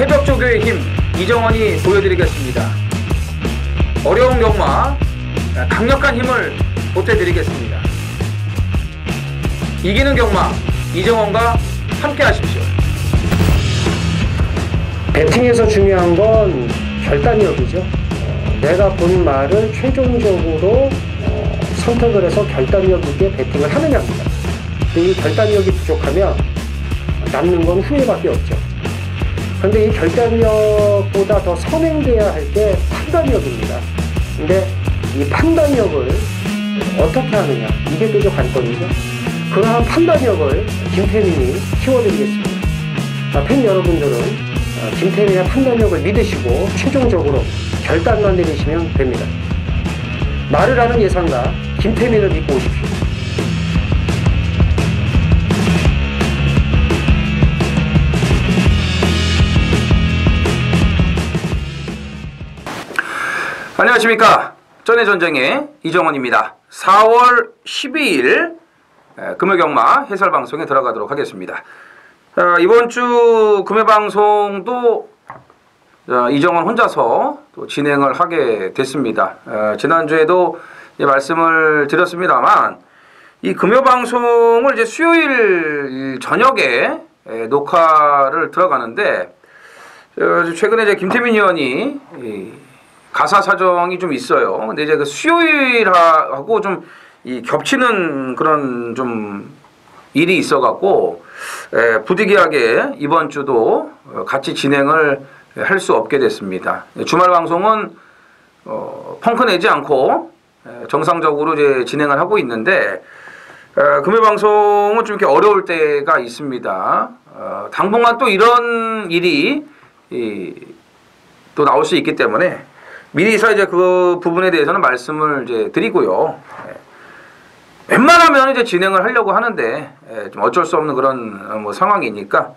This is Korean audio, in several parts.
새벽조교의 힘 이정원이 보여드리겠습니다. 어려운 경마 강력한 힘을 보태드리겠습니다. 이기는 경마 이정원과 함께 하십시오. 배팅에서 중요한 건 결단력이죠. 내가 본 말을 최종적으로 선택을 해서 결단력 있게 배팅을 하느냐입니다. 이 결단력이 부족하면 남는 건 후회밖에 없죠. 그런데 이 결단력보다 더 선행돼야 할 게 판단력입니다. 근데 이 판단력을 어떻게 하느냐, 이게 또 관건이죠. 그러한 판단력을 김태민이 키워드리겠습니다. 팬 여러분들은 김태민의 판단력을 믿으시고 최종적으로 결단만 내리시면 됩니다. 말을 하는 예상가 김태민을 믿고 오십시오. 안녕하십니까. 전해전쟁의 이정원입니다. 4월 12일 금요경마 해설방송에 들어가도록 하겠습니다. 이번 주 금요방송도 이정원 혼자서 또 진행을 하게 됐습니다. 지난주에도 말씀을 드렸습니다만 이 금요방송을 이제 수요일 저녁에 녹화를 들어가는데 최근에 이제 김태민 의원이 가사 사정이 좀 있어요. 근데 이제 그 수요일하고 좀 겹치는 그런 좀 일이 있어갖고 부득이하게 이번 주도 같이 진행을 할 수 없게 됐습니다. 주말 방송은 펑크 내지 않고 정상적으로 이제 진행을 하고 있는데 금요 방송은 좀 이렇게 어려울 때가 있습니다. 당분간 또 이런 일이 또 나올 수 있기 때문에 미리서 이제 그 부분에 대해서는 말씀을 이제 드리고요. 웬만하면 이제 진행을 하려고 하는데 좀 어쩔 수 없는 그런 뭐 상황이니까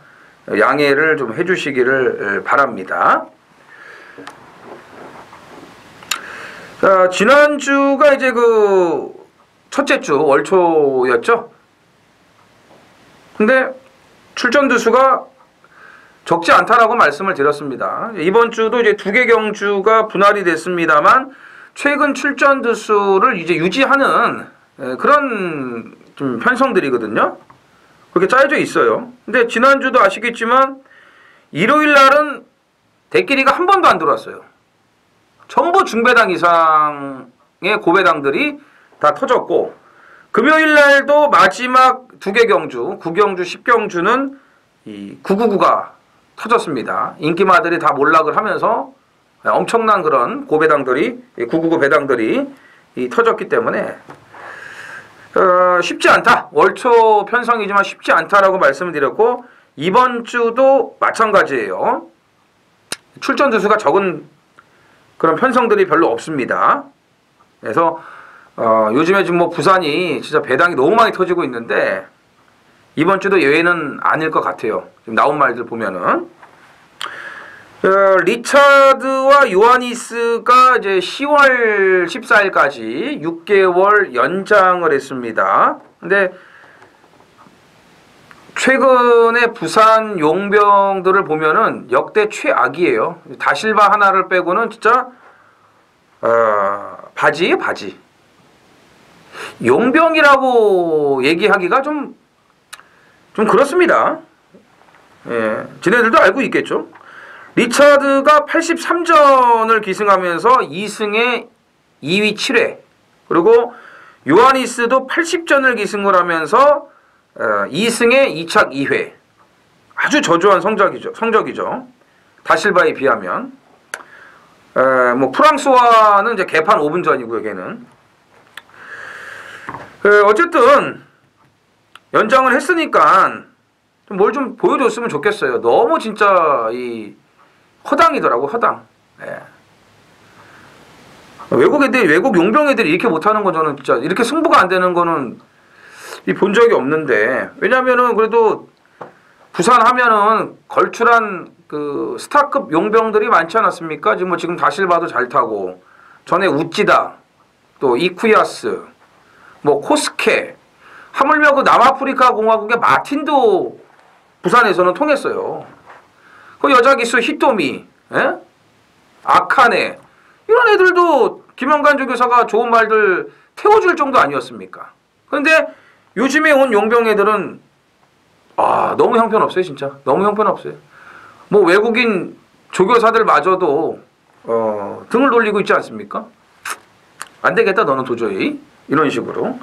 양해를 좀 해주시기를 바랍니다. 자, 지난주가 이제 그 첫째 주 월초였죠. 근데 출전 두수가 적지 않다라고 말씀을 드렸습니다. 이번 주도 이제 2개 경주가 분할이 됐습니다만 최근 출전 두수를 이제 유지하는 그런 좀 편성들이거든요. 그렇게 짜여져 있어요. 근데 지난주도 아시겠지만 일요일 날은 대끼리가 한 번도 안 들어왔어요. 전부 중배당 이상의 고배당들이 다 터졌고 금요일 날도 마지막 2개 경주, 9경주, 10경주는 이 999가 터졌습니다. 인기마들이 다 몰락을 하면서 엄청난 그런 고배당들이 999 배당들이 터졌기 때문에 쉽지 않다. 월초 편성이지만 쉽지 않다라고 말씀을 드렸고 이번 주도 마찬가지예요. 출전 두수가 적은 그런 편성들이 별로 없습니다. 그래서 요즘에 지금 뭐 부산이 진짜 배당이 너무 많이 터지고 있는데 이번 주도 예외는 아닐 것 같아요. 지금 나온 말들 보면은 리차드와 요하니스가 이제 10월 14일까지 6개월 연장을 했습니다. 근데 최근에 부산 용병들을 보면은 역대 최악이에요. 다실바 하나를 빼고는 진짜 바지예요, 바지. 용병이라고 얘기하기가 좀 그렇습니다. 예, 지네들도 알고 있겠죠. 리차드가 83전을 기승하면서 2승에 2위 7회, 그리고 요하니스도 80전을 기승을 하면서 2승에 2착 2회. 아주 저조한 성적이죠. 다실바에 비하면. 뭐 프랑스와는 이제 개판 5분전이고요, 걔는. 어쨌든 연장을 했으니까 뭘 좀 보여줬으면 좋겠어요. 너무 진짜 허당이더라고, 허당. 예. 외국 용병 애들이 이렇게 못하는 건 저는 진짜 이렇게 승부가 안 되는 거는 본 적이 없는데, 왜냐면은 그래도 부산 하면은 걸출한 그 스타급 용병들이 많지 않았습니까? 지금 다실바도 잘 타고, 전에 우찌다, 또 이쿠야스, 뭐 코스케, 하물며 그 남아프리카 공화국의 마틴도 부산에서는 통했어요. 그 여자 기수 히토미, 예? 아카네 이런 애들도 김영관 조교사가 좋은 말들 태워줄 정도 아니었습니까? 그런데 요즘에 온 용병 애들은 너무 형편없어요. 진짜 너무 형편없어요. 뭐 외국인 조교사들마저도 등을 돌리고 있지 않습니까? 안 되겠다 너는 도저히 이런 식으로.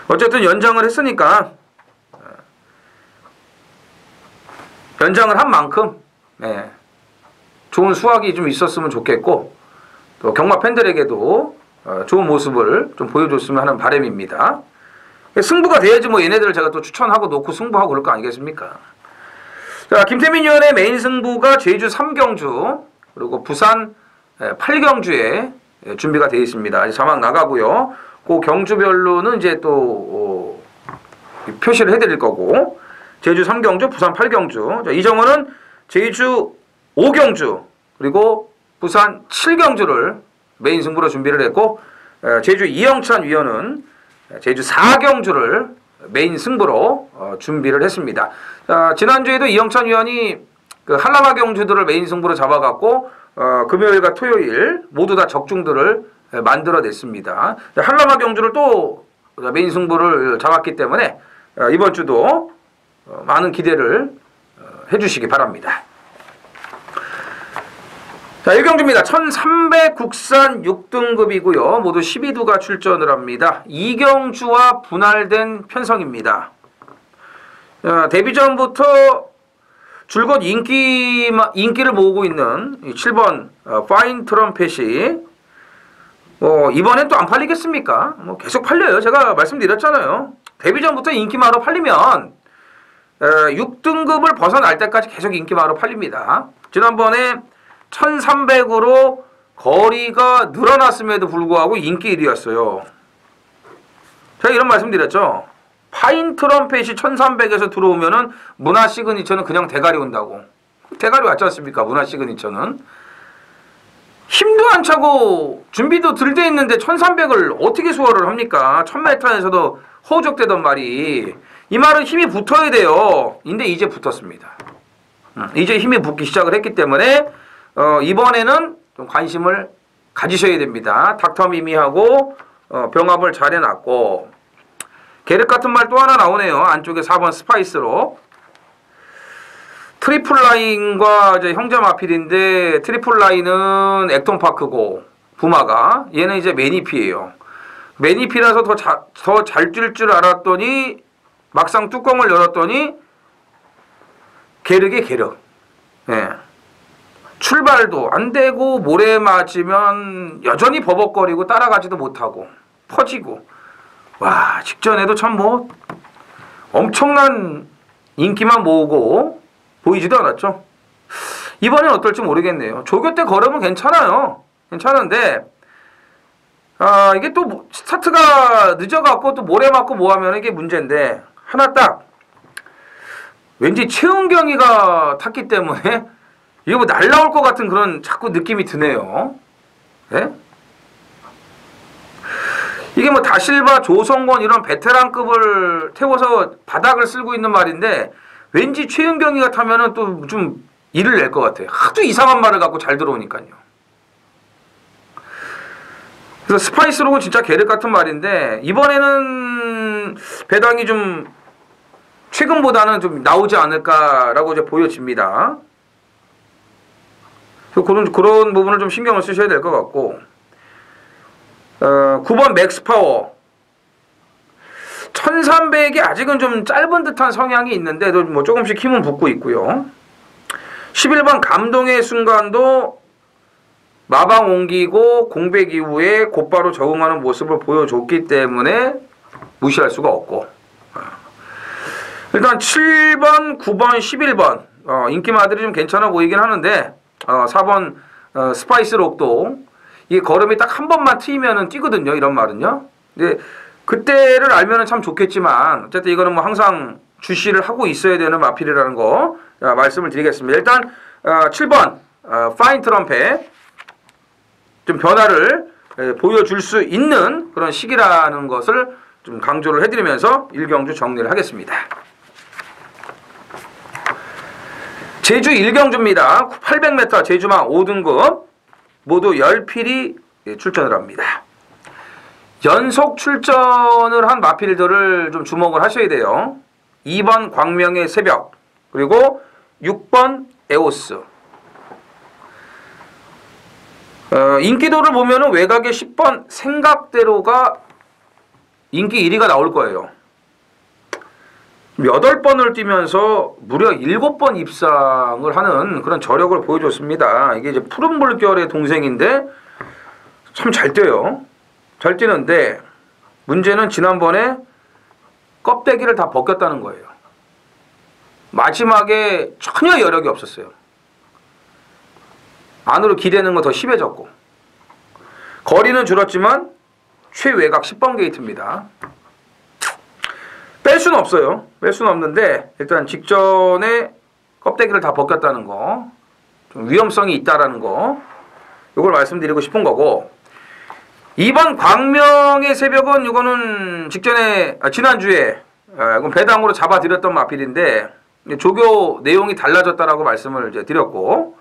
어쨌든 연장을 했으니까 연장을 한 만큼 좋은 수확이 좀 있었으면 좋겠고 또 경마 팬들에게도 좋은 모습을 좀 보여줬으면 하는 바람입니다. 승부가 돼야지 뭐 얘네들을 제가 또 추천하고 놓고 승부하고 그럴 거 아니겠습니까? 자, 김태민 위원의 메인 승부가 제주 3경주 그리고 부산 8경주에 준비가 되어 있습니다. 자막 나가고요. 그 경주별로는 이제 또 표시를 해드릴 거고 제주 3경주, 부산 8경주. 자, 이정원은 제주 5경주 그리고 부산 7경주를 메인 승부로 준비를 했고 제주 이영찬 위원은 제주 4경주를 메인 승부로 준비를 했습니다. 자, 지난주에도 이영찬 위원이 그 한라마 경주들을 메인 승부로 잡아갖고 금요일과 토요일 모두 다 적중들을 만들어냈습니다. 한라마 경주를 또 메인 승부를 잡았기 때문에 이번 주도 많은 기대를 해주시기 바랍니다. 자, 1경주입니다. 1300 국산 6등급이고요. 모두 12두가 출전을 합니다. 2경주와 분할된 편성입니다. 데뷔전부터 줄곧 인기를 모으고 있는 7번 파인 트럼펫이 이번엔 또 안 팔리겠습니까? 계속 팔려요. 제가 말씀드렸잖아요. 데뷔전부터 인기마로 팔리면 6등급을 벗어날 때까지 계속 인기마로 팔립니다. 지난번에 1300으로 거리가 늘어났음에도 불구하고 인기 1위였어요. 제가 이런 말씀 드렸죠. 파인 트럼펫이 1300에서 들어오면은 문화 시그니처는 그냥 대가리 온다고. 대가리 왔지 않습니까? 문화 시그니처는. 힘도 안 차고 준비도 덜 돼 있는데 1300을 어떻게 소화를 합니까? 1000m에서도 허우적대던 말이. 이 말은 힘이 붙어야 돼요. 근데 이제 붙었습니다. 이제 힘이 붙기 시작을 했기 때문에 이번에는 좀 관심을 가지셔야 됩니다. 닥터미미하고 병합을 잘 해놨고 계륵 같은 말 또 하나 나오네요. 안쪽에 4번 스파이스로 트리플 라인과 이제 형제 마필인데 트리플 라인은 액톤파크고 부마가 얘는 이제 매니피예요. 매니피라서 더 잘 뛸 줄 알았더니 막상 뚜껑을 열었더니 계륵의 계륵. 예. 출발도 안 되고 모래 맞으면 여전히 버벅거리고 따라가지도 못하고 퍼지고 와 직전에도 참 뭐 엄청난 인기만 모으고 보이지도 않았죠. 이번엔 어떨지 모르겠네요. 조교 때 걸으면 괜찮아요. 괜찮은데 이게 또 스타트가 늦어갖고 또 모래 맞고 뭐하면 이게 문제인데 하나 딱 왠지 최은경이가 탔기 때문에 이거 뭐 날라올 것 같은 그런 자꾸 느낌이 드네요. 네? 이게 뭐 다실바, 조성권 이런 베테랑급을 태워서 바닥을 쓸고 있는 말인데 왠지 최은경이가 타면은 또 좀 일을 낼 것 같아요. 하도 이상한 말을 갖고 잘 들어오니까요. 그래서 스파이스로고 진짜 계륵 같은 말인데 이번에는 배당이 좀 최근보다는 좀 나오지 않을까라고 이제 보여집니다. 그런 부분을 좀 신경을 쓰셔야 될 것 같고 9번 맥스파워 1300이 아직은 좀 짧은 듯한 성향이 있는데도 뭐 조금씩 힘은 붙고 있고요. 11번 감동의 순간도 마방 옮기고 공백 이후에 곧바로 적응하는 모습을 보여줬기 때문에 무시할 수가 없고 일단 7번, 9번, 11번 인기마들이 좀 괜찮아 보이긴 하는데 4번 스파이스록도 이게 걸음이 딱 한 번만 트이면은 뛰거든요. 이런 말은요. 근데 그때를 알면은 참 좋겠지만 어쨌든 이거는 뭐 항상 주시를 하고 있어야 되는 마필이라는 거 말씀을 드리겠습니다. 일단 7번 파인 트럼펫 좀 변화를 보여줄 수 있는 그런 시기라는 것을 좀 강조를 해드리면서 1경주 정리를 하겠습니다. 제주 1경주입니다. 800m 제주망 5등급 모두 10필이 출전을 합니다. 연속 출전을 한 마필들을 좀 주목을 하셔야 돼요. 2번 광명의 새벽, 그리고 6번 에오스. 인기도를 보면은 외곽의 10번 생각대로가 인기 1위가 나올 거예요. 8번을 뛰면서 무려 7번 입상을 하는 그런 저력을 보여줬습니다. 이게 이제 푸른 물결의 동생인데 참 잘 뛰어요. 잘 뛰는데 문제는 지난번에 껍데기를 다 벗겼다는 거예요. 마지막에 전혀 여력이 없었어요. 안으로 기대는 거 더 심해졌고 거리는 줄었지만 최외곽 10번 게이트입니다. 뺄 수는 없어요. 뺄 수는 없는데 일단 직전에 껍데기를 다 벗겼다는 거, 좀 위험성이 있다라는 거, 이걸 말씀드리고 싶은 거고. 2번 광명의 새벽은 이거는 지난주에 이건 배당으로 잡아드렸던 마필인데 조교 내용이 달라졌다라고 말씀을 이제 드렸고,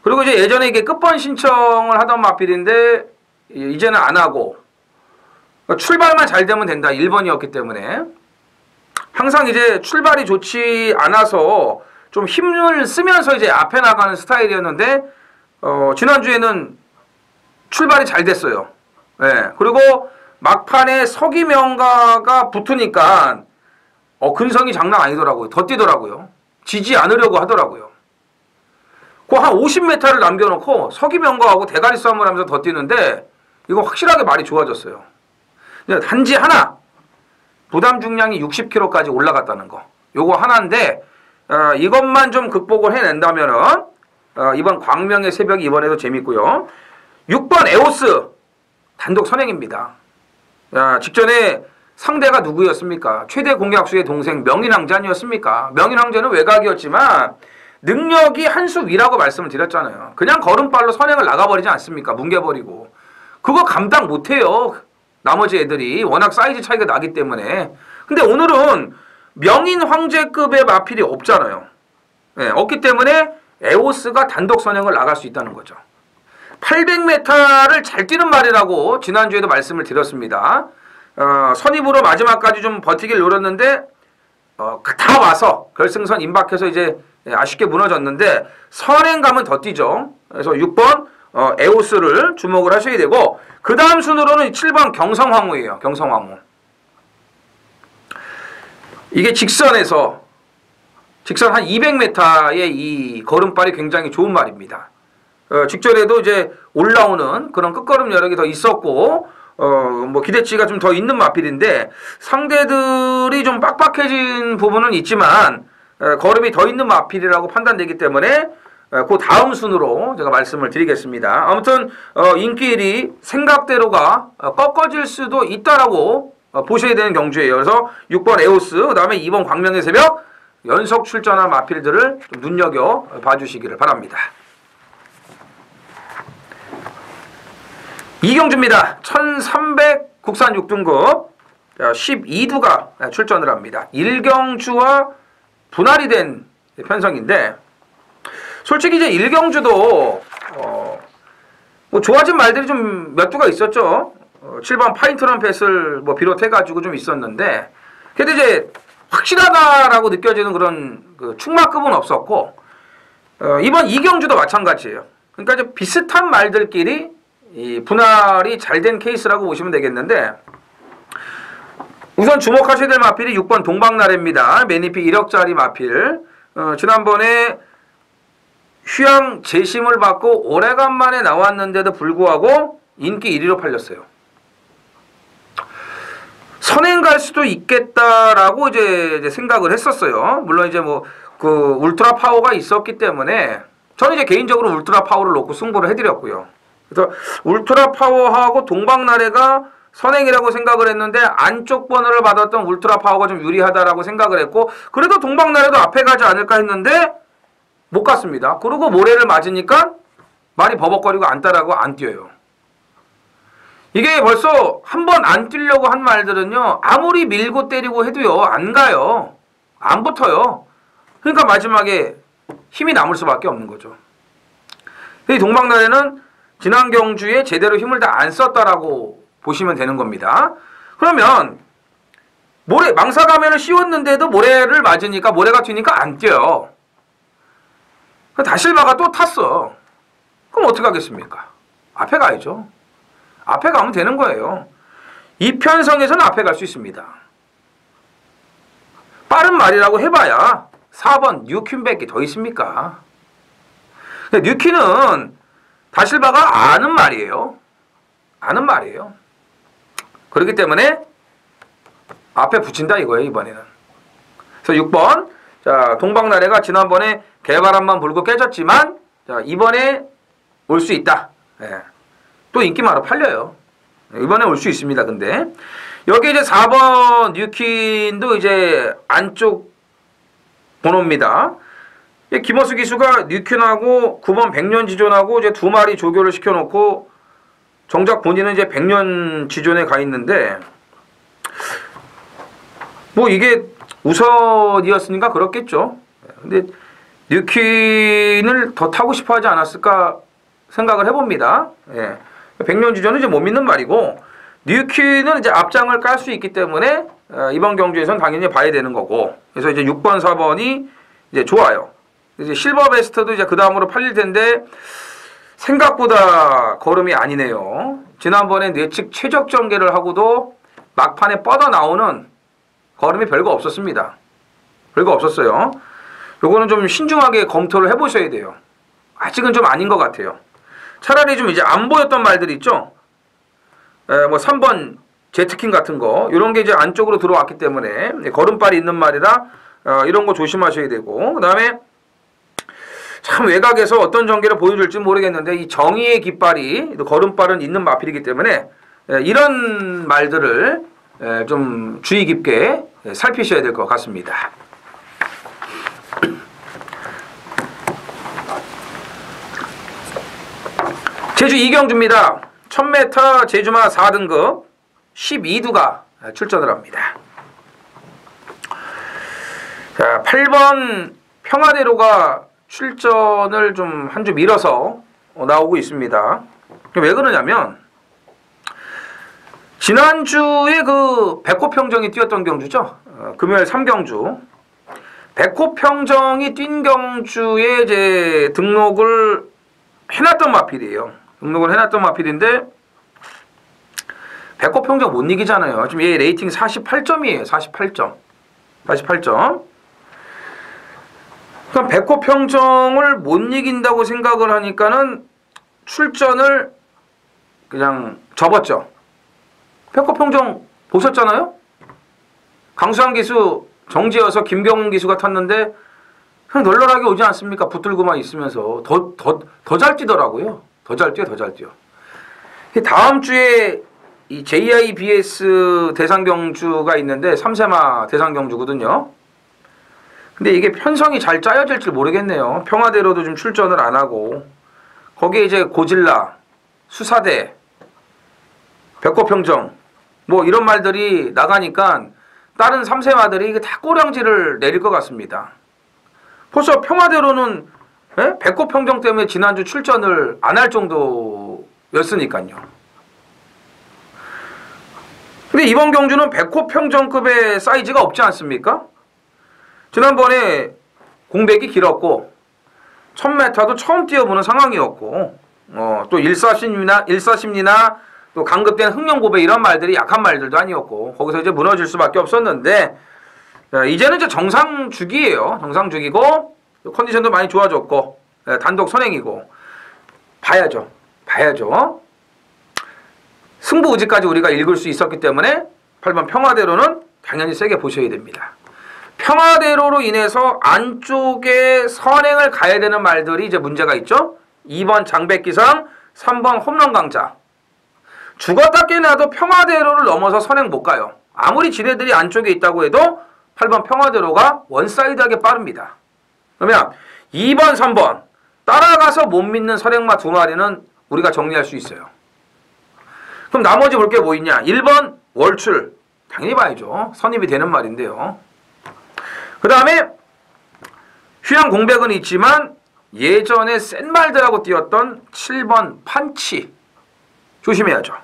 그리고 이제 예전에 이게 끝번 신청을 하던 마필인데 이제는 안 하고 출발만 잘 되면 된다 1번이었기 때문에 항상 이제 출발이 좋지 않아서 좀 힘을 쓰면서 이제 앞에 나가는 스타일이었는데 지난주에는 출발이 잘 됐어요. 네. 그리고 막판에 서기명가가 붙으니까 근성이 장난 아니더라고요. 더 뛰더라고요. 지지 않으려고 하더라고요. 그 한 50m를 남겨놓고 서기명가하고 대가리 싸움을 하면서 더 뛰는데 이거 확실하게 말이 좋아졌어요. 단지 하나, 부담 중량이 60kg까지 올라갔다는 거. 요거 하나인데 이것만 좀 극복을 해낸다면은 이번 광명의 새벽이 이번에도 재밌고요. 6번 에오스 단독 선행입니다. 직전에 상대가 누구였습니까? 최대 공약수의 동생 명인황제 아니었습니까? 명인황제는 외곽이었지만 능력이 한 수 위라고 말씀을 드렸잖아요. 그냥 걸음발로 선행을 나가버리지 않습니까? 뭉개버리고. 그거 감당 못해요. 나머지 애들이 워낙 사이즈 차이가 나기 때문에. 근데 오늘은 명인 황제급의 마필이 없잖아요. 네, 없기 때문에 에오스가 단독 선행을 나갈 수 있다는 거죠. 800m를 잘 뛰는 말이라고 지난주에도 말씀을 드렸습니다. 선입으로 마지막까지 좀 버티길 노렸는데 다 와서 결승선 임박해서 이제 아쉽게 무너졌는데 선행감은 더 뛰죠. 그래서 6번 에오스를 주목을 하셔야 되고, 그 다음 순으로는 7번 경성황후예요. 경성황후. 이게 직선 한 200m의 이 걸음발이 굉장히 좋은 말입니다. 직전에도 이제 올라오는 그런 끝걸음 여력이 더 있었고 뭐 기대치가 좀 더 있는 마필인데 상대들이 좀 빡빡해진 부분은 있지만 걸음이 더 있는 마필이라고 판단되기 때문에 그 다음 순으로 제가 말씀을 드리겠습니다. 아무튼 인기 1위 생각대로가 꺾어질 수도 있다라고 보셔야 되는 경주예요. 그래서 6번 에오스, 그 다음에 2번 광명의 새벽 연속 출전한 마필들을 좀 눈여겨 봐주시기를 바랍니다. 이경주입니다. 1300 국산 6등급 12두가 출전을 합니다. 1경주와 분할이 된 편성인데 솔직히 이제 1경주도 뭐 좋아진 말들이 좀 몇 두가 있었죠. 7번 파인트런 패스를 뭐 비롯해가지고 좀 있었는데 근데 이제 확실하다라고 느껴지는 그런 그 충마급은 없었고 이번 2경주도 마찬가지예요. 그러니까 이제 비슷한 말들끼리 이 분할이 잘 된 케이스라고 보시면 되겠는데 우선 주목하셔야 될 마필이 6번 동방나래입니다. 매니피 1억짜리 마필. 지난번에 휴양 재심을 받고 오래간만에 나왔는데도 불구하고 인기 1위로 팔렸어요. 선행 갈 수도 있겠다라고 이제 생각을 했었어요. 물론 이제 뭐 그 울트라 파워가 있었기 때문에 저는 이제 개인적으로 울트라 파워를 놓고 승부를 해드렸고요. 그래서 울트라 파워하고 동방나래가 선행이라고 생각을 했는데 안쪽 번호를 받았던 울트라 파워가 좀 유리하다라고 생각을 했고 그래도 동방나래도 앞에 가지 않을까 했는데 못 갔습니다. 그리고 모래를 맞으니까 말이 버벅거리고 안 따라가고 안 뛰어요. 이게 벌써 한 번 안 뛰려고 한 말들은요 아무리 밀고 때리고 해도요 안 가요. 안 붙어요. 그러니까 마지막에 힘이 남을 수밖에 없는 거죠. 이 동방나래는 지난 경주에 제대로 힘을 다 안 썼다라고 보시면 되는 겁니다. 그러면 모래 망사 가면을 씌웠는데도 모래를 맞으니까 모래가 튀니까 안 뛰어요. 다실바가 또 탔어. 그럼 어떻게 하겠습니까? 앞에 가야죠. 앞에 가면 되는 거예요. 이 편성에서는 앞에 갈 수 있습니다. 빠른 말이라고 해봐야 4번 뉴퀸밖에 더 있습니까? 뉴퀸은 다실바가 아는 말이에요. 아는 말이에요. 그렇기 때문에 앞에 붙인다 이거예요, 이번에는. 그래서 6번. 자, 동방나래가 지난번에 개바람만 불고 깨졌지만, 자, 이번에 올 수 있다. 예. 또 인기마로 팔려요. 이번에 올 수 있습니다, 근데. 여기 이제 4번 뉴퀸도 이제 안쪽 번호입니다. 김어수 기수가 뉴퀸하고 9번 백년지존하고 이제 두 마리 조교를 시켜놓고 정작 본인은 이제 백년지존에 가 있는데, 뭐 이게 우선이었으니까 그렇겠죠. 근데 뉴퀸을 더 타고 싶어 하지 않았을까 생각을 해봅니다. 예. 백년지존은 이제 못 믿는 말이고, 뉴퀸은 이제 앞장을 깔 수 있기 때문에 이번 경주에서는 당연히 봐야 되는 거고, 그래서 이제 6번, 4번이 이제 좋아요. 이제 실버 베스트도 이제 그 다음으로 팔릴 텐데 생각보다 걸음이 아니네요. 지난번에 뇌측 최적 전개를 하고도 막판에 뻗어 나오는 걸음이 별거 없었습니다. 별거 없었어요. 요거는 좀 신중하게 검토를 해보셔야 돼요. 아직은 좀 아닌 것 같아요. 차라리 좀 이제 안 보였던 말들 있죠. 뭐 3번 제트킹 같은 거 이런 게 이제 안쪽으로 들어왔기 때문에 걸음발이 있는 말이라 이런 거 조심하셔야 되고, 그 다음에 참 외곽에서 어떤 전개를 보여줄지 모르겠는데 이 정의의 깃발이 걸음발은 있는 마필이기 때문에 이런 말들을 좀 주의 깊게 살피셔야 될 것 같습니다. 제주 이경주입니다. 1000m 제주마 4등급 12두가 출전을 합니다. 자, 8번 평화대로가 출전을 좀 한 주 미뤄서 나오고 있습니다. 왜 그러냐면 지난주에 그 백호평정이 뛰었던 경주죠. 금요일 3경주. 백호평정이 뛴 경주에 이제 등록을 해놨던 마필이에요. 등록을 해놨던 마필인데 백호평정 못 이기잖아요. 지금 얘 레이팅 48점이에요. 48점. 48점. 그럼 백호평정을 못 이긴다고 생각을 하니까는 출전을 그냥 접었죠. 백호평정 보셨잖아요? 강수환 기수 정지여서 김경훈 기수가 탔는데 그냥 널널하게 오지 않습니까? 붙들고만 있으면서 더 잘 뛰더라고요. 더 잘 뛰어, 더 잘 뛰어. 다음 주에 이 JIBS 대상경주가 있는데 3세마 대상경주거든요. 근데 이게 편성이 잘 짜여질지 모르겠네요. 평화대로도 좀 출전을 안 하고 거기에 이제 고질라, 수사대, 백호평정 뭐 이런 말들이 나가니까 다른 3세마들이 이게 다 꼬량지를 내릴 것 같습니다. 벌써 평화대로는 백호평정 때문에 지난주 출전을 안 할 정도였으니까요. 근데 이번 경주는 백호평정급의 사이즈가 없지 않습니까? 지난번에 공백이 길었고 1000m도 처음 뛰어보는 상황이었고 또 일사심리나 또 강급된 흥령고배 이런 말들이 약한 말들도 아니었고 거기서 이제 무너질 수밖에 없었는데 이제는 이제 정상주기예요. 정상주기고 컨디션도 많이 좋아졌고 단독 선행이고 봐야죠. 승부의지까지 우리가 읽을 수 있었기 때문에 8번 평화대로는 당연히 세게 보셔야 됩니다. 평화대로로 인해서 안쪽에 선행을 가야 되는 말들이 이제 문제가 있죠. 2번 장백기상, 3번 홈런강자. 죽었다 깨나도 평화대로를 넘어서 선행 못 가요. 아무리 지뢰들이 안쪽에 있다고 해도 8번 평화대로가 원사이드하게 빠릅니다. 그러면 2번, 3번 따라가서 못 믿는 선행마 두 마리는 우리가 정리할 수 있어요. 그럼 나머지 볼 게 뭐 있냐? 1번 월출. 당연히 봐야죠. 선입이 되는 말인데요. 그 다음에 휴양 공백은 있지만 예전에 센 말들하고 뛰었던 7번 판치 조심해야죠.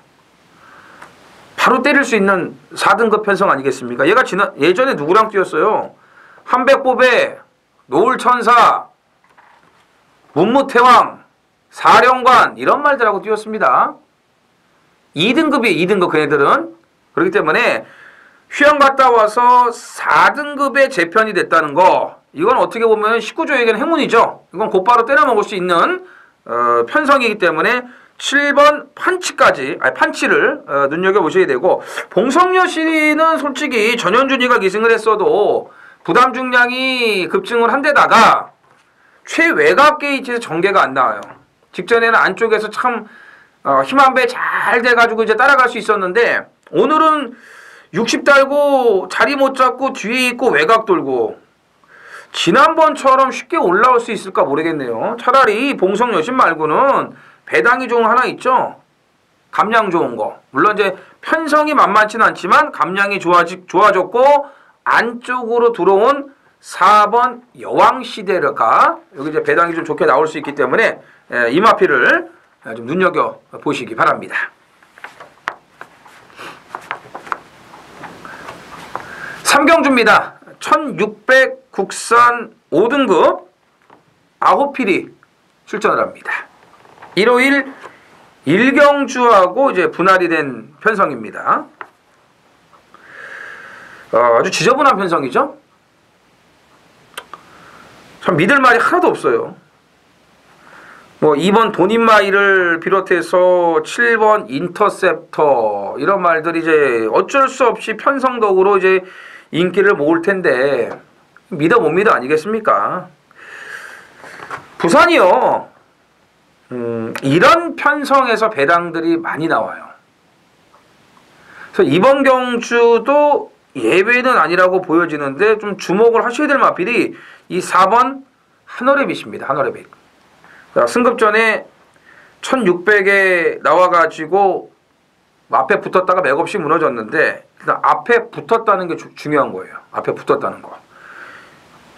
바로 때릴 수 있는 4등급 편성 아니겠습니까? 얘가 예전에 누구랑 뛰었어요? 한백보배, 노을천사, 문무태왕, 사령관 이런 말들하고 뛰었습니다. 2등급이에요. 2등급 그 애들은. 그렇기 때문에 휴양 갔다 와서 4등급의 재편이 됐다는 거, 이건 어떻게 보면 식구조에게는 행운이죠. 이건 곧바로 때려 먹을 수 있는 편성이기 때문에 7번 판치를 눈여겨보셔야 되고, 봉성여 씨는 솔직히 전현준이가 기승을 했어도 부담 중량이 급증을 한 데다가 최외곽 게이트에서 전개가 안 나와요. 직전에는 안쪽에서 참 힘 한 배 잘 돼가지고 이제 따라갈 수 있었는데, 오늘은 60 달고 자리 못 잡고 뒤에 있고 외곽 돌고, 지난번처럼 쉽게 올라올 수 있을까 모르겠네요. 차라리 봉성여신 말고는 배당이 좋은 거 하나 있죠. 감량 좋은 거. 물론 이제 편성이 만만치는 않지만 감량이 좋아졌고, 안쪽으로 들어온 4번 여왕시대가 여기 이제 배당이 좀 좋게 나올 수 있기 때문에 이마피를 좀 눈여겨 보시기 바랍니다. 삼경주입니다. 1600 국산 5등급 9필이 출전을 합니다. 일요일 1경주하고 이제 분할이 된 편성입니다. 아주 지저분한 편성이죠. 참 믿을 말이 하나도 없어요. 뭐 2번 돈인마이를 비롯해서 7번 인터셉터 이런 말들이 이제 어쩔 수 없이 편성덕으로 이제 인기를 모을 텐데, 믿어 못 믿어 아니겠습니까? 부산이요. 이런 편성에서 배당들이 많이 나와요. 그래서 이번 경주도 예외는 아니라고 보여지는데 좀 주목을 하셔야 될 마필이 이 4번 한어레빗입니다. 한어레빗. 승급전에 1600에 나와가지고 앞에 붙었다가 맥없이 무너졌는데, 일단 앞에 붙었다는 게 중요한 거예요. 앞에 붙었다는 거.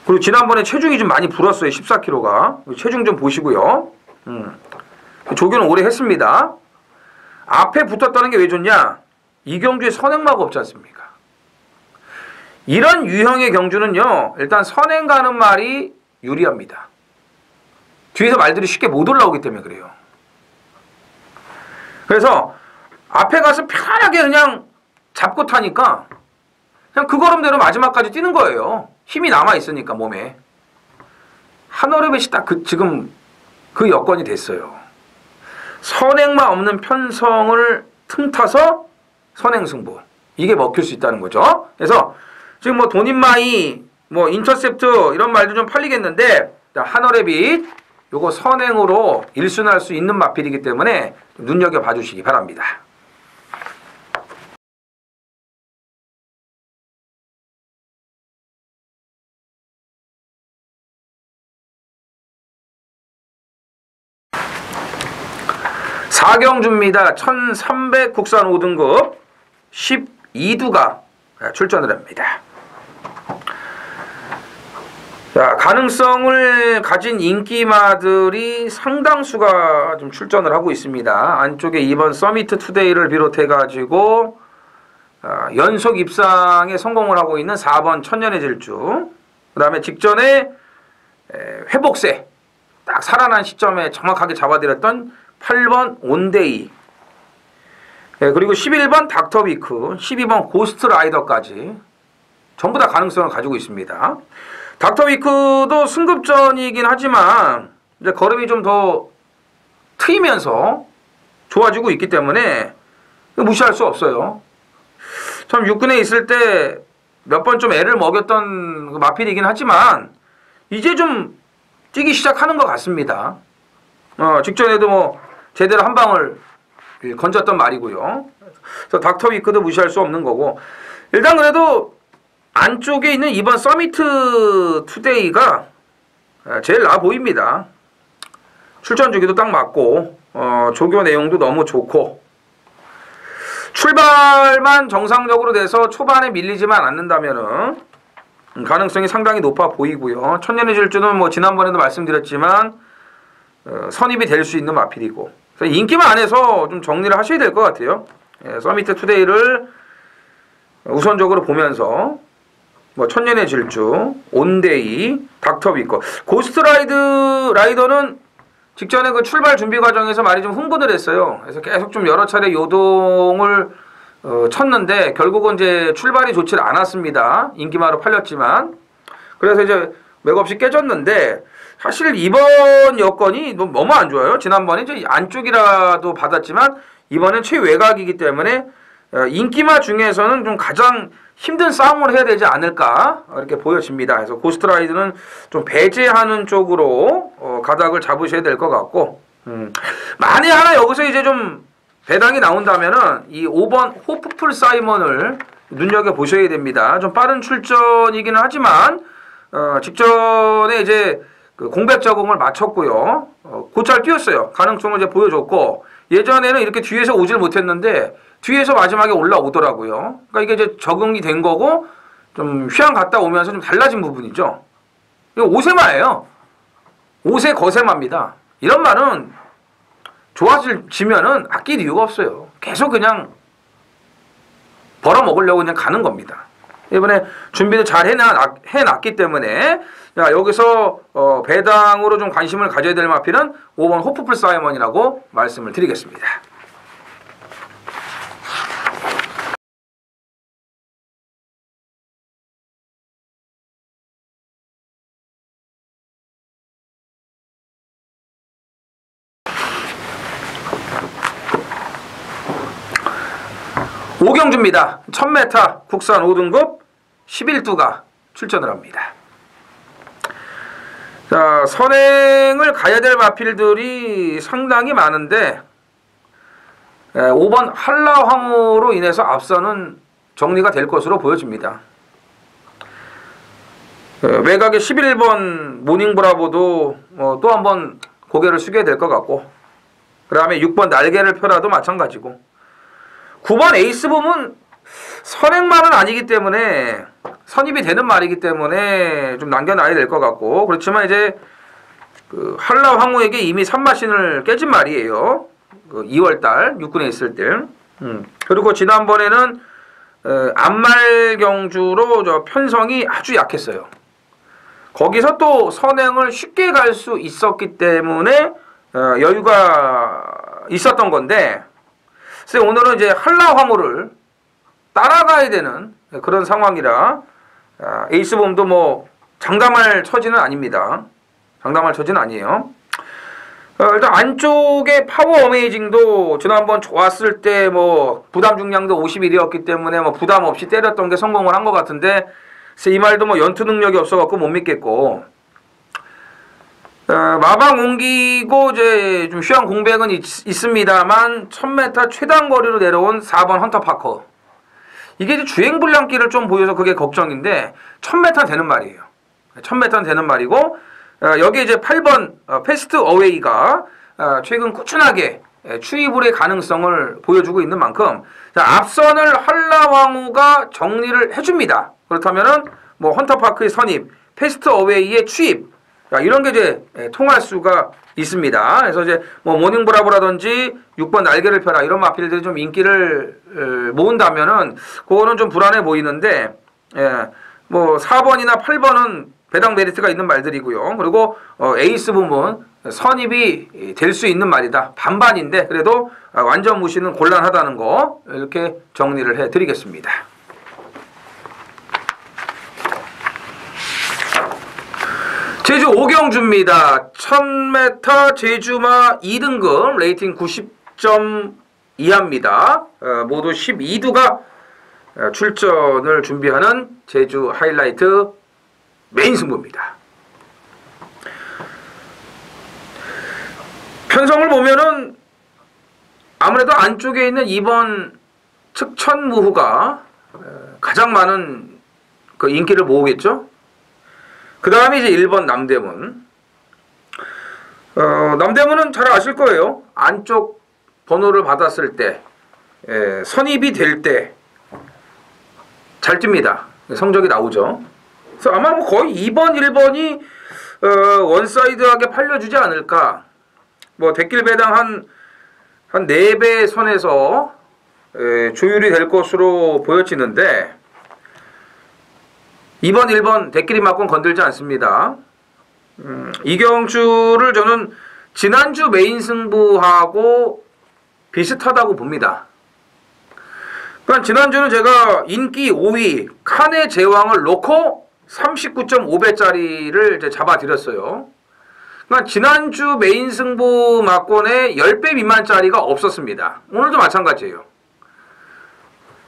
그리고 지난번에 체중이 좀 많이 불었어요. 14kg가. 체중 좀 보시고요. 조교는 오래 했습니다. 앞에 붙었다는 게 왜 좋냐? 이 경주에 선행마가 없지 않습니까? 이런 유형의 경주는요, 일단 선행 가는 말이 유리합니다. 뒤에서 말들이 쉽게 못 올라오기 때문에 그래요. 그래서 앞에 가서 편하게 그냥 잡고 타니까 그냥 그 걸음대로 마지막까지 뛰는 거예요. 힘이 남아있으니까 몸에. 한어레빗이 딱 지금 그 여건이 됐어요. 선행만 없는 편성을 틈타서 선행승부. 이게 먹힐 수 있다는 거죠. 그래서 지금 뭐 돈인마이, 뭐 인터셉트 이런 말도 좀 팔리겠는데, 한어레빗 요거 선행으로 일순할 수 있는 마필이기 때문에 눈여겨봐 주시기 바랍니다. 사경주입니다. 1300 국산 5등급 12두가 출전을 합니다. 자, 가능성을 가진 인기마들이 상당수가 좀 출전을 하고 있습니다. 안쪽에 이번 서미트 투데이를 비롯해가지고 연속 입상에 성공을 하고 있는 4번 천년의 질주, 그 다음에 직전에 회복세 딱 살아난 시점에 정확하게 잡아들였던 8번 온데이, 그리고 11번 닥터위크, 12번 고스트라이더까지 전부 다 가능성을 가지고 있습니다. 닥터위크도 승급전이긴 하지만 이제 걸음이 좀 더 트이면서 좋아지고 있기 때문에 무시할 수 없어요. 참 육군에 있을 때 몇 번 좀 애를 먹였던 마필이긴 하지만 이제 좀 뛰기 시작하는 것 같습니다. 직전에도 뭐 제대로 한 방을 건졌던 말이고요. 그래서 닥터위크도 무시할 수 없는 거고, 일단 그래도 안쪽에 있는 이번 서미트 투데이가 제일 나아 보입니다. 출전 주기도 딱 맞고, 조교 내용도 너무 좋고, 출발만 정상적으로 돼서 초반에 밀리지만 않는다면은 가능성이 상당히 높아 보이고요. 천년의 질주는 뭐 지난번에도 말씀드렸지만 선입이 될 수 있는 마필이고, 그래서 인기만 안에서 좀 정리를 하셔야 될 것 같아요. 서미트 투데이를 우선적으로 보면서 뭐 천년의 질주, 온데이, 닥터 위커, 고스트 라이더는 직전에 그 출발 준비 과정에서 많이 좀 흥분을 했어요. 그래서 계속 좀 여러 차례 요동을 쳤는데 결국은 이제 출발이 좋지 않았습니다. 인기마로 팔렸지만. 그래서 이제 맥없이 깨졌는데, 사실 이번 여건이 너무 안 좋아요. 지난번에 이제 안쪽이라도 받았지만 이번엔 최외곽이기 때문에 인기마 중에서는 좀 가장 힘든 싸움을 해야 되지 않을까 이렇게 보여집니다. 그래서 고스트라이드는 좀 배제하는 쪽으로 가닥을 잡으셔야 될 것 같고, 만에 하나 여기서 이제 좀 배당이 나온다면은 이 5번 호프풀 사이먼을 눈여겨 보셔야 됩니다. 좀 빠른 출전이기는 하지만 직전에 이제 그 공백 적응을 마쳤고요. 곧잘 뛰었어요. 가능성을 이제 보여줬고, 예전에는 이렇게 뒤에서 오질 못했는데 뒤에서 마지막에 올라오더라고요. 그러니까 이게 이제 적응이 된 거고 좀 휴양 갔다 오면서 좀 달라진 부분이죠. 이거 오세마예요. 오세 거세마입니다. 이런 말은 좋아지면은 아낄 이유가 없어요. 계속 그냥 벌어먹으려고 그냥 가는 겁니다. 이번에 준비도 잘 해놨기 때문에, 자, 여기서 배당으로 좀 관심을 가져야 될 마필은 5번 호프풀 사이먼이라고 말씀을 드리겠습니다. 오경주입니다. 1000m 국산 5등급 11두가 출전을 합니다. 자, 선행을 가야 될 마필들이 상당히 많은데 5번 한라황후로 인해서 앞서는 정리가 될 것으로 보여집니다. 외곽의 11번 모닝브라보도 또 한번 고개를 숙여야 될 것 같고, 그 다음에 6번 날개를 펴라도 마찬가지고, 9번 에이스봄은 선행말은 아니기 때문에, 선입이 되는 말이기 때문에 좀 남겨놔야 될 것 같고, 그렇지만 이제 그 한라황후에게 이미 산마신을 깨진 말이에요. 그 2월달 육군에 있을 때. 그리고 지난번에는 안말경주로 저 편성이 아주 약했어요. 거기서 또 선행을 쉽게 갈 수 있었기 때문에 여유가 있었던 건데, 그래서 오늘은 이제 한라황후를 따라가야 되는 그런 상황이라 에이스봄도 뭐 장담할 처지는 아닙니다. 장담할 처지는 아니에요. 일단 안쪽에 파워 어메이징도 지난번 좋았을 때 뭐 부담 중량도 51이었기 때문에 뭐 부담 없이 때렸던 게 성공을 한 것 같은데, 그래서 이 말도 뭐 연투 능력이 없어갖고 못 믿겠고, 마방 옮기고 이제 좀 휴양 공백은 있습니다만 1000m 최단 거리로 내려온 4번 헌터파커, 이게 이제 주행 불량기를 좀 보여서 그게 걱정인데 1000m 되는 말이에요. 1000m 되는 말이고, 여기 이제 8번 패스트 어웨이가 최근 꾸준하게 추이불의 가능성을 보여주고 있는 만큼, 자, 앞선을 한라황후가 정리를 해줍니다. 그렇다면은 뭐 헌터파크의 선입, 패스트 어웨이의 추입, 이런 게 이제 통할 수가 있습니다. 그래서 이제 뭐 모닝브라보라든지 6번 날개를 펴라 이런 마필들이 좀 인기를 모은다면은 그거는 좀 불안해 보이는데, 뭐 4번이나 8번은 배당 메리트가 있는 말들이고요. 그리고 에이스 부분 선입이 될 수 있는 말이다. 반반인데 그래도 완전 무시는 곤란하다는 거, 이렇게 정리를 해드리겠습니다. 제주 오경주입니다. 1000m 제주마 2등급 레이팅 90점 이하입니다. 모두 12두가 출전을 준비하는 제주 하이라이트 메인 승부입니다. 편성을 보면은 아무래도 안쪽에 있는 2번 측천무후가 가장 많은 그 인기를 모으겠죠. 그 다음에 이제 1번 남대문. 남대문은 잘 아실 거예요. 안쪽 번호를 받았을 때, 선입이 될 때 잘 뜁니다. 성적이 나오죠. 그래서 아마 뭐 거의 2번, 1번이 원사이드하게 팔려주지 않을까. 뭐 대길 배당 한 4배 선에서 조율이 될 것으로 보여지는데 2번, 1번 대길이 맞고는 건들지 않습니다. 이경주를 저는 지난주 메인 승부하고 비슷하다고 봅니다. 그러니까 지난주는 제가 인기 5위 칸의 제왕을 놓고 39.5배짜리를 이제 잡아드렸어요. 그러니까 지난주 메인 승부 막권에 10배 미만짜리가 없었습니다. 오늘도 마찬가지예요.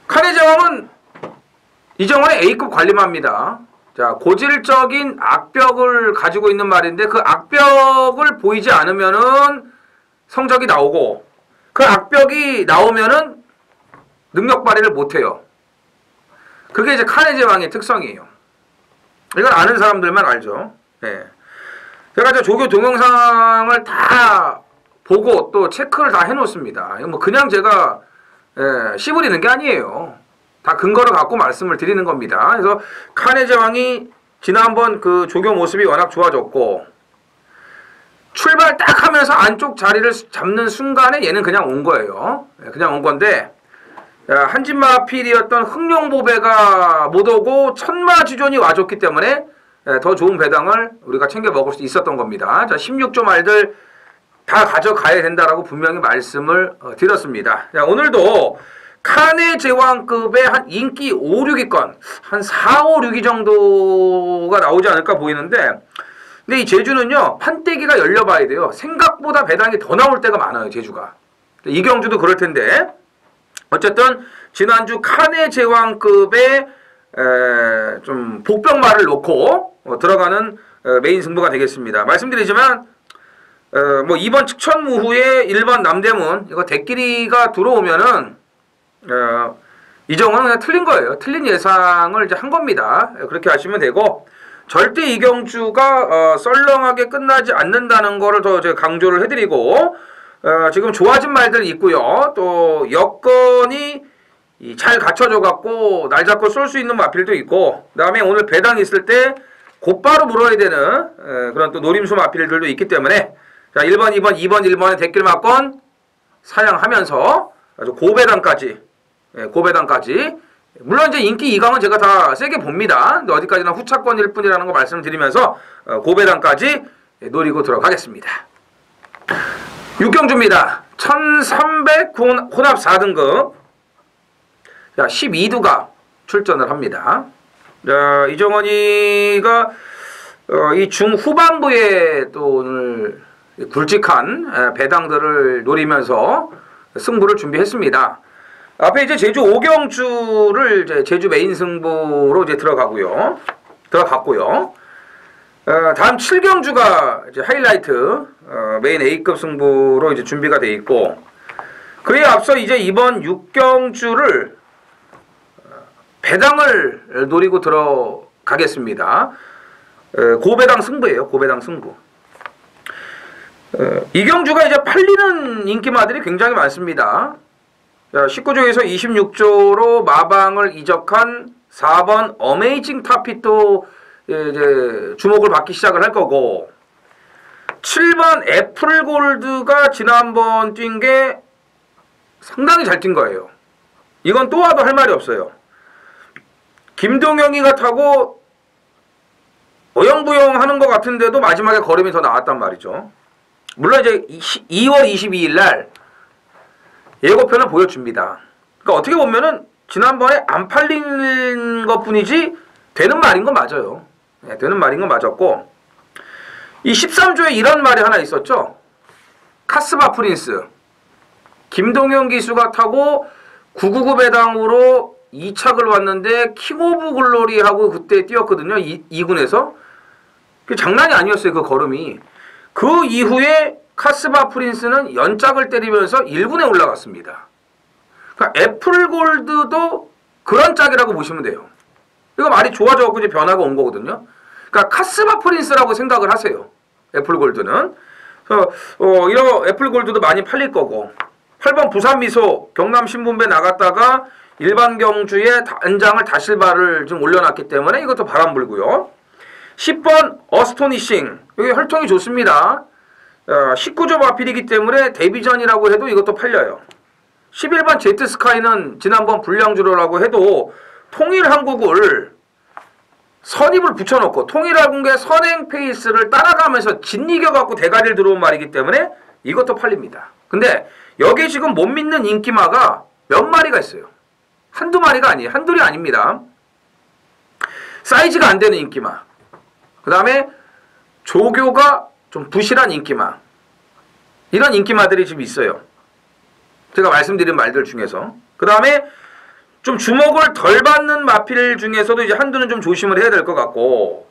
칸의 제왕은 이정원의 A급 관리마입니다. 자, 고질적인 악벽을 가지고 있는 말인데 그 악벽을 보이지 않으면은 성적이 나오고 그 악벽이 나오면은 능력 발휘를 못해요. 그게 이제 칸의 제왕의 특성이에요. 이건 아는 사람들만 알죠. 예. 제가 이제 조교 동영상을 다 보고 또 체크를 다 해놓습니다. 이거 뭐 그냥 제가 씨부리는 게 아니에요. 다 근거를 갖고 말씀을 드리는 겁니다. 그래서 칸의 제왕이 지난번 그 조교 모습이 워낙 좋아졌고 출발 딱 하면서 안쪽 자리를 잡는 순간에 얘는 그냥 온 거예요. 그냥 온 건데 한진마필이었던 흥룡보배가 못 오고 천마지존이 와줬기 때문에 더 좋은 배당을 우리가 챙겨 먹을 수 있었던 겁니다. 자, 16조 말들 다 가져가야 된다라고 분명히 말씀을 드렸습니다. 자, 오늘도 칸의 제왕급의 한 인기 5, 6위권 한 4, 5, 6위 정도가 나오지 않을까 보이는데 근데 이 제주는요 판때기가 열려봐야 돼요. 생각보다 배당이 더 나올 때가 많아요. 제주가. 이경주도 그럴 텐데 어쨌든 지난주 칸의 제왕급의 좀 복병말을 놓고 들어가는 메인 승부가 되겠습니다. 말씀드리지만 뭐 2번 측천무후에 1번 남대문 이거 대끼리가 들어오면은 이정은 그냥 틀린 거예요. 틀린 예상을 이제 한 겁니다. 그렇게 하시면 되고 절대 이경주가 썰렁하게 끝나지 않는다는 거를 더 제가 강조를 해드리고 지금 좋아진 말들이 있고요. 또 여건이 잘 갖춰져 갖고 날 잡고 쏠 수 있는 마필도 있고 그 다음에 오늘 배당 있을 때 곧바로 물어야 되는 그런 또 노림수 마필들도 있기 때문에 자 1번, 2번, 2번, 1번의 대길 막권 사양하면서 아주 고배당까지 물론 이제 인기 2강은 제가 다 세게 봅니다. 근데 어디까지나 후차권일 뿐이라는 거 말씀드리면서 고배당까지 노리고 들어가겠습니다. 6경주입니다. 1300 혼합 4등급 자 12두가 출전을 합니다. 자, 이정원이가 이 중후반부에 또 오늘 굵직한 배당들을 노리면서 승부를 준비했습니다. 앞에 이제 제주 5경주를 이제 제주 메인 승부로 이제 들어갔고요. 다음 7경주가 이제 하이라이트 메인 A급 승부로 이제 준비가 돼 있고 그에 앞서 이제 이번 6경주를 배당을 노리고 들어가겠습니다. 고배당 승부예요. 고배당 승부. 이경주가 이제 팔리는 인기마들이 굉장히 많습니다. 19조에서 26조로 마방을 이적한 4번 어메이징 타핏도 이제 주목을 받기 시작을 할 거고 7번 애플골드가 지난번 뛴 게 상당히 잘 뛴 거예요. 이건 또 와도 할 말이 없어요. 김동영이가 타고 어영부영 하는 것 같은데도 마지막에 걸음이 더 나왔단 말이죠. 물론 이제 2월 22일 날 예고편을 보여줍니다. 그러니까 어떻게 보면은 지난번에 안 팔린 것 뿐이지 되는 말인 건 맞아요. 네, 되는 말인 건 맞았고 이 13조에 이런 말이 하나 있었죠. 카스바 프린스 김동현 기수가 타고 999 배당으로 2착을 왔는데 킹 오브 글로리하고 그때 뛰었거든요. 2군에서 그 장난이 아니었어요. 그 걸음이. 그 이후에 카스바 프린스는 연짝을 때리면서 1군에 올라갔습니다. 그러니까 애플골드도 그런 짝이라고 보시면 돼요. 이거 말이 좋아져갖고 이제 변화가 온 거거든요. 그러니까 카스바 프린스라고 생각을 하세요. 애플골드는. 그래서 이런 애플골드도 많이 팔릴 거고 8번 부산미소 경남신분배 나갔다가 일반 경주에 단장을 다실바를 좀 올려놨기 때문에 이것도 바람 불고요. 10번 어스토니싱. 여기 혈통이 좋습니다. 19조 마필이기 때문에 데뷔전이라고 해도 이것도 팔려요. 11번 제트스카이는 지난번 불량주로라고 해도 통일한국을 선입을 붙여놓고 통일한국의 선행 페이스를 따라가면서 진이겨갖고 대가리를 들어온 말이기 때문에 이것도 팔립니다. 근데 여기 지금 못 믿는 인기마가 몇 마리가 있어요. 한두 마리가 아니에요. 한둘이 아닙니다. 사이즈가 안 되는 인기마. 그 다음에 조교가 좀 부실한 인기마. 이런 인기마들이 지금 있어요. 제가 말씀드린 말들 중에서. 그 다음에 좀 주목을 덜 받는 마필 중에서도 이제 한두는 좀 조심을 해야 될 것 같고,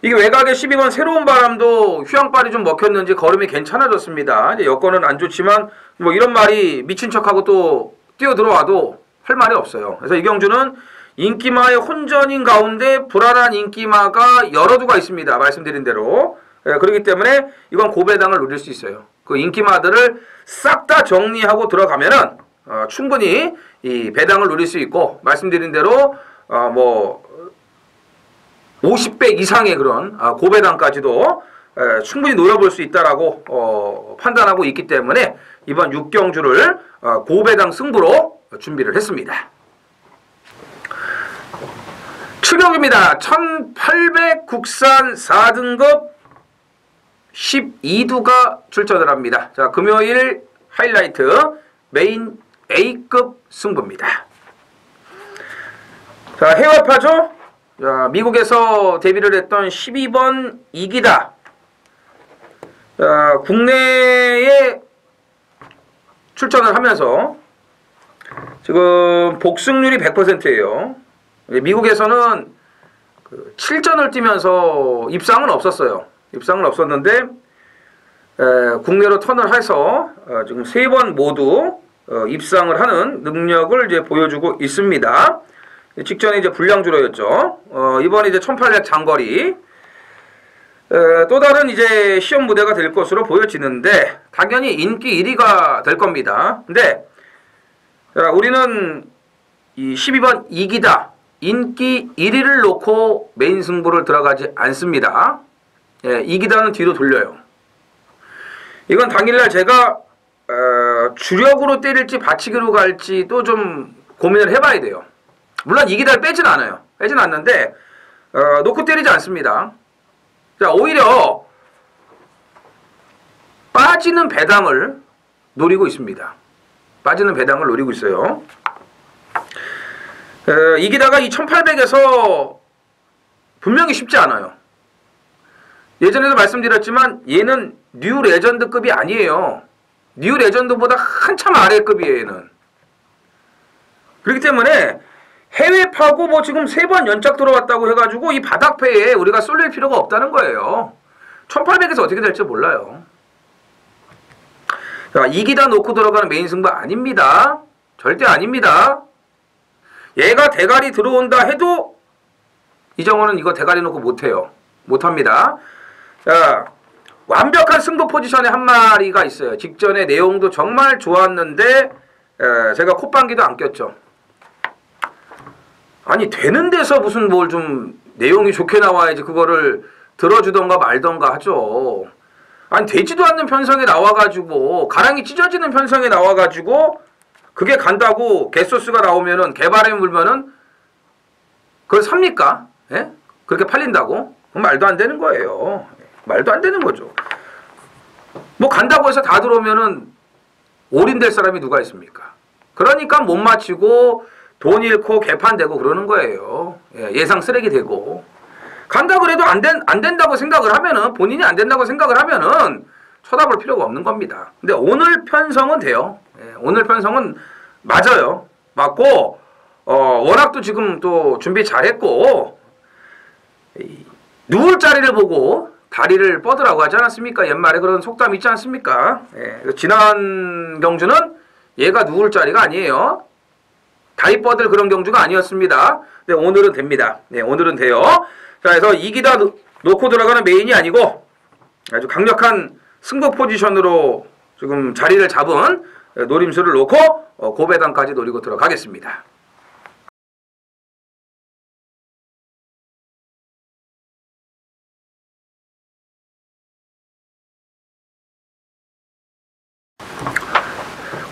이게 외곽의 12번 새로운 바람도 휴양발이 좀 먹혔는지 걸음이 괜찮아졌습니다. 이제 여건은 안 좋지만 뭐 이런 말이 미친 척하고 또 뛰어 들어와도 할 말이 없어요. 그래서 이 경주는 인기마의 혼전인 가운데 불안한 인기마가 여러 두가 있습니다. 말씀드린 대로. 그렇기 때문에 이건 고배당을 노릴 수 있어요. 그 인기마들을 싹 다 정리하고 들어가면은 충분히 이 배당을 노릴 수 있고, 말씀드린 대로 뭐 50배 이상의 그런 고배당까지도 충분히 노려볼 수 있다라고 판단하고 있기 때문에 이번 6경주를 고배당 승부로 준비를 했습니다. 출격입니다. 1800 국산 4등급 12두가 출전을 합니다. 자, 금요일 하이라이트 메인 A급 승부입니다. 자, 해외파죠. 자, 미국에서 데뷔를 했던 12번 이기다. 자, 국내에 출전을 하면서 지금 복승률이 100%예요. 미국에서는 7전을 뛰면서 입상은 없었어요. 입상은 없었는데 국내로 턴을 해서 지금 3번 모두 입상을 하는 능력을 이제 보여주고 있습니다. 직전에 이제 불량주로였죠. 이번에 이제 1800 장거리. 또 다른 이제 시험 무대가 될 것으로 보여지는데 당연히 인기 1위가 될 겁니다. 근데 우리는 이 12번 이기다 인기 1위를 놓고 메인 승부를 들어가지 않습니다. 이기다는 뒤로 돌려요. 이건 당일날 제가 주력으로 때릴지 받치기로 갈지도 좀 고민을 해봐야 돼요. 물론 이기다를 빼진 않아요. 빼진 않는데 놓고 때리지 않습니다. 자, 오히려 빠지는 배당을 노리고 있습니다. 빠지는 배당을 노리고 있어요. 이기다가 이 1800에서 분명히 쉽지 않아요. 예전에도 말씀드렸지만 얘는 뉴 레전드급이 아니에요. 뉴 레전드보다 한참 아래급이에요, 얘는. 그렇기 때문에 해외파고 뭐 지금 3번 연작 들어왔다고 해가지고 이 바닥패에 우리가 쏠릴 필요가 없다는 거예요. 1800에서 어떻게 될지 몰라요. 자, 이기다 놓고 들어가는 메인 승부 아닙니다. 절대 아닙니다. 얘가 대가리 들어온다 해도 이정호는 이거 대가리 놓고 못해요. 못합니다. 자, 완벽한 승부 포지션에 한 마리가 있어요. 직전에 내용도 정말 좋았는데 제가 콧방귀도 안 꼈죠. 아니 되는 데서 무슨 뭘 좀 내용이 좋게 나와야지 그거를 들어주던가 말던가 하죠. 아니 되지도 않는 편성에 나와가지고 가랑이 찢어지는 편성에 나와가지고 그게 간다고 개소스가 나오면은 개바람이 불면은 그걸 삽니까? 예? 그렇게 팔린다고? 말도 안 되는 거예요. 말도 안 되는 거죠. 뭐 간다고 해서 다 들어오면은 올인될 사람이 누가 있습니까? 그러니까 못 맞히고 돈 잃고 개판되고 그러는 거예요. 예상 쓰레기 되고. 간다 그래도 안 된다고 생각을 하면은, 본인이 안 된다고 생각을 하면은 쳐다볼 필요가 없는 겁니다. 근데 오늘 편성은 돼요. 오늘 편성은 맞아요. 맞고, 워낙 또 지금 또 준비 잘했고, 누울 자리를 보고 다리를 뻗으라고 하지 않았습니까? 옛말에 그런 속담 있지 않습니까? 지난 경주는 얘가 누울 자리가 아니에요. 다리 뻗을 그런 경주가 아니었습니다. 네, 오늘은 됩니다. 네, 오늘은 돼요. 자, 그래서 이기다 놓고 들어가는 메인이 아니고 아주 강력한 승부 포지션으로 지금 자리를 잡은 노림수를 놓고 고배당까지 노리고 들어가겠습니다.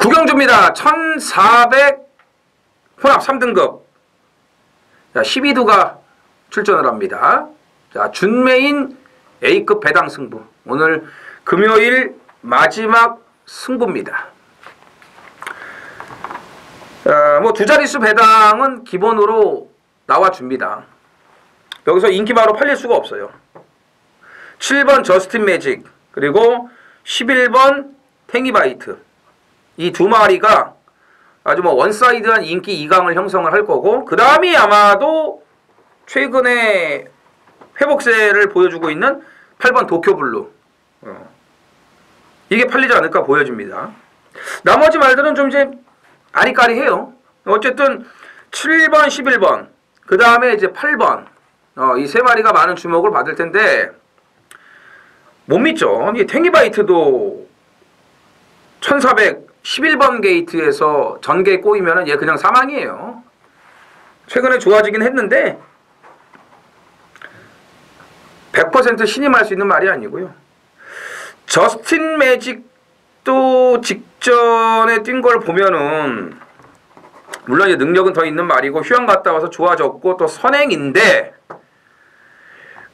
구경주입니다. 1400 혼합 3등급. 자, 12두가 출전을 합니다. 자, 준메인 A급 배당 승부. 오늘 금요일 마지막 승부입니다. 뭐 두 자릿수 배당은 기본으로 나와줍니다. 여기서 인기마로 팔릴 수가 없어요. 7번 저스틴 매직 그리고 11번 탱이바이트. 이 두 마리가 아주 뭐 원사이드한 인기 2강을 형성을 할 거고, 그 다음이 아마도 최근에 회복세를 보여주고 있는 8번 도쿄블루. 이게 팔리지 않을까 보여집니다. 나머지 말들은 좀 이제 아리까리해요. 어쨌든 7번, 11번, 그 다음에 이제 8번. 이 세 마리가 많은 주목을 받을 텐데 못 믿죠. 이 탱이바이트도 1411번 게이트에서 전개에 꼬이면은 얘 그냥 사망이에요. 최근에 좋아지긴 했는데 100% 신임할 수 있는 말이 아니고요. 저스틴 매직도 직전에 뛴 걸 보면은 물론 이제 능력은 더 있는 말이고 휴양 갔다 와서 좋아졌고 또 선행인데,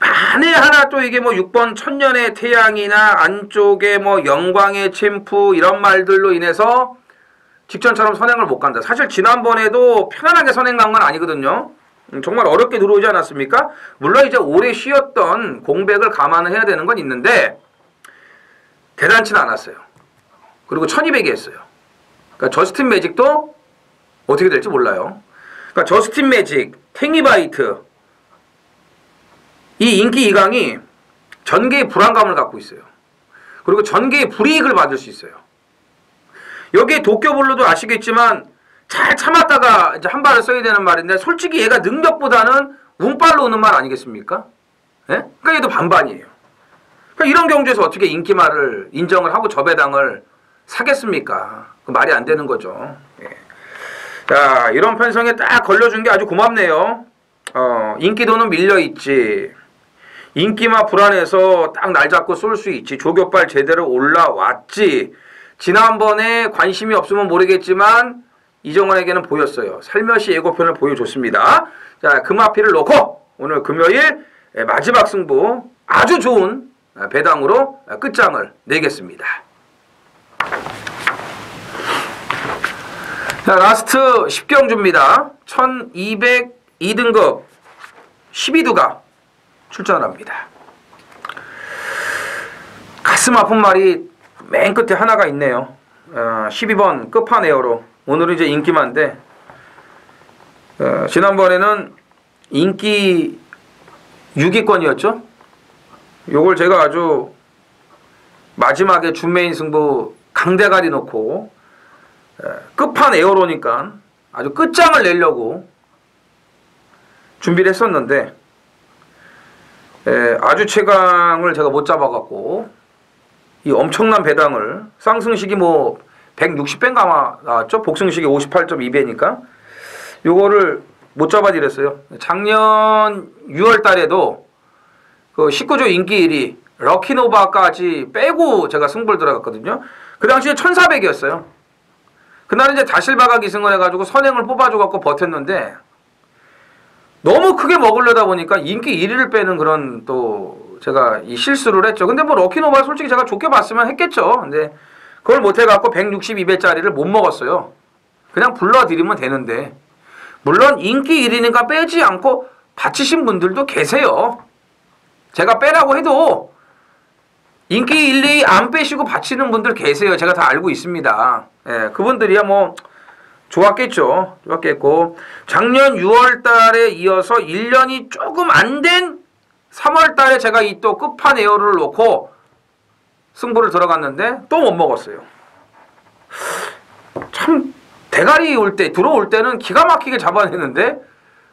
만에 하나 또 이게 뭐 6번 천년의 태양이나 안쪽에 뭐 영광의 챔프 이런 말들로 인해서 직전처럼 선행을 못 간다. 사실 지난번에도 편안하게 선행 간 건 아니거든요. 정말 어렵게 들어오지 않았습니까? 물론 이제 오래 쉬었던 공백을 감안을 해야 되는 건 있는데 대단치는 않았어요. 그리고 1200이 했어요. 그러니까 저스틴 매직도 어떻게 될지 몰라요. 그러니까 저스틴 매직, 탱이바이트 이 인기 2강이 전개의 불안감을 갖고 있어요. 그리고 전개의 불이익을 받을 수 있어요. 여기에 도쿄블루도 아시겠지만 잘 참았다가 이제 한 발을 써야 되는 말인데, 솔직히 얘가 능력보다는 운빨로 오는 말 아니겠습니까? 예? 그러니까 얘도 반반이에요. 그러니까 이런 경주에서 어떻게 인기말을 인정을 하고 저배당을 사겠습니까? 그 말이 안 되는 거죠. 예. 자, 이런 편성에 딱 걸려준 게 아주 고맙네요. 인기도는 밀려있지. 인기마 불안해서 딱 날 잡고 쏠 수 있지. 조교빨 제대로 올라왔지. 지난번에 관심이 없으면 모르겠지만 이정원에게는 보였어요. 살며시 예고편을 보여줬습니다. 자, 금화피를 놓고 오늘 금요일 마지막 승부 아주 좋은 배당으로 끝장을 내겠습니다. 자, 라스트 10경주입니다. 1202등급 12두가 출전합니다. 가슴 아픈 말이 맨 끝에 하나가 있네요. 12번 끝판에어로. 오늘은 이제 인기만데 지난번에는 인기 6위권이었죠. 요걸 제가 아주 마지막에 준메인 승부 강대가리 놓고 끝판에어로니까 아주 끝장을 내려고 준비를 했었는데 아주 최강을 제가 못 잡아갖고 이 엄청난 배당을, 쌍승식이 뭐 160배인가 나왔죠. 복승식이 58.2배니까 요거를 못 잡아드렸어요. 작년 6월 달에도 그 19조 인기 1위 럭키노바까지 빼고 제가 승부를 들어갔거든요. 그 당시에 1400이었어요. 그날은 이제 다실바가 기승을 해가지고 선행을 뽑아줘갖고 버텼는데 너무 크게 먹으려다 보니까 인기 1위를 빼는 그런 또 제가 이 실수를 했죠. 근데 뭐 럭키노바 솔직히 제가 좋게 봤으면 했겠죠. 근데 그걸 못해갖고 162배짜리를 못 먹었어요. 그냥 불러드리면 되는데, 물론 인기 1위니까 빼지 않고 바치신 분들도 계세요. 제가 빼라고 해도 인기 1, 2 안 빼시고 바치는 분들 계세요. 제가 다 알고 있습니다. 예, 그분들이야 뭐 좋았겠죠. 좋았겠고, 작년 6월 달에 이어서 1년이 조금 안 된 3월 달에 제가 이 또 끝판 에어를 놓고 승부를 들어갔는데 또 못 먹었어요. 참 대가리 들어올 때는 기가 막히게 잡아내는데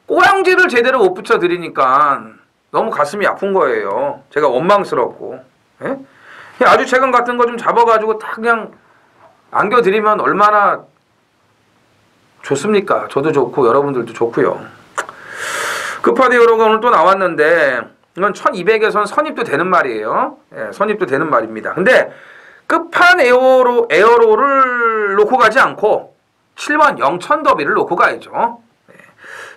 꼬랑지를 제대로 못 붙여드리니까 너무 가슴이 아픈 거예요. 제가 원망스럽고. 예? 아주 최근 같은 거 좀 잡아가지고 다 그냥 안겨드리면 얼마나 좋습니까? 저도 좋고 여러분들도 좋고요. 끝판 에어로가 오늘 또 나왔는데 이건 1200에선 선입도 되는 말이에요. 예, 선입도 되는 말입니다. 근데 끝판 에어로를 놓고 가지 않고 7번 영천 더비를 놓고 가야죠. 예.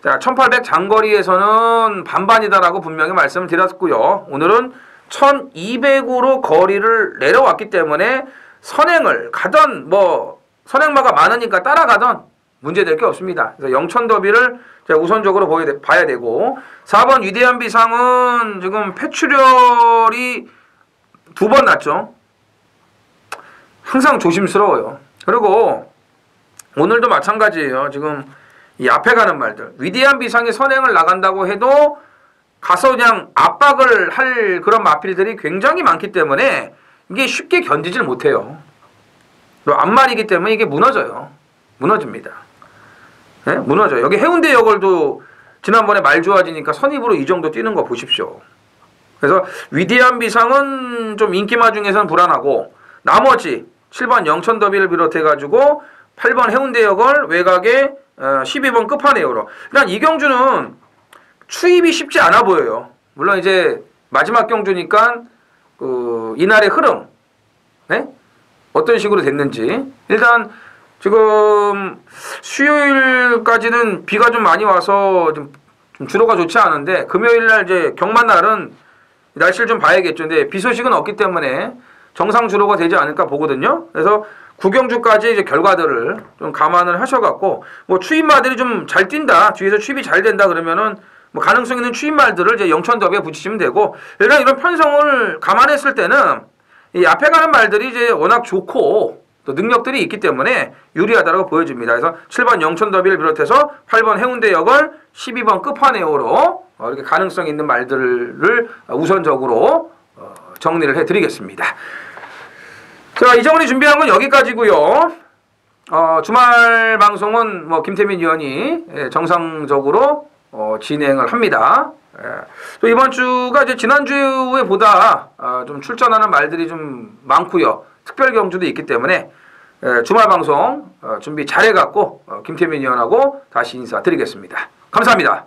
자, 1800 장거리에서는 반반이다라고 분명히 말씀을 드렸고요. 오늘은 1200으로 거리를 내려왔기 때문에 선행을 가던 선행마가 많으니까 따라가던 문제될 게 없습니다. 그래서 영천 더비를 우선적으로 봐야 되고 4번 위대한 비상은 지금 폐출혈이 2번 났죠. 항상 조심스러워요. 그리고 오늘도 마찬가지예요. 지금 이 앞에 가는 말들 위대한 비상이 선행을 나간다고 해도 가서 그냥 압박을 할 그런 마필들이 굉장히 많기 때문에 이게 쉽게 견디질 못해요. 또 앞말이기 때문에 이게 무너져요. 무너집니다. 네? 무너져요. 여기 해운대 여걸도 지난번에 말 좋아지니까 선입으로 이 정도 뛰는 거 보십시오. 그래서 위대한 비상은 좀 인기마 중에서는 불안하고 나머지 7번 영천 더비를 비롯해가지고 8번 해운대 여걸 외곽에 12번 끝판에어로 일단 이 경주는 추입이 쉽지 않아 보여요. 물론 이제 마지막 경주니까 이날의 흐름 네? 어떤 식으로 됐는지 일단 지금 수요일까지는 비가 좀 많이 와서 좀 주로가 좋지 않은데 금요일날 이제 경마날은 날씨를 좀 봐야겠죠. 근데 비 소식은 없기 때문에 정상 주로가 되지 않을까 보거든요. 그래서 구경주까지 이제 결과들을 좀 감안을 하셔갖고 추입마들이 좀 잘 뛴다, 뒤에서 추입이 잘 된다 그러면은 가능성 있는 추입말들을 이제 영천 더비에 붙이시면 되고 일단 이런 편성을 감안했을 때는 이 앞에 가는 말들이 이제 워낙 좋고 또 능력들이 있기 때문에 유리하다고 보여집니다. 그래서 7번 영천 더비를 비롯해서 8번 해운대 여걸 12번 끝판에어로 이렇게 가능성 있는 말들을 우선적으로 정리를 해드리겠습니다. 자, 이정훈이 준비한 건 여기까지고요. 주말 방송은 김태민 위원이 정상적으로 진행을 합니다. 또 이번 주가 이제 지난주에 보다 좀 출전하는 말들이 좀 많고요. 특별 경주도 있기 때문에 주말 방송 준비 잘해갖고 김태민 위원하고 다시 인사드리겠습니다. 감사합니다.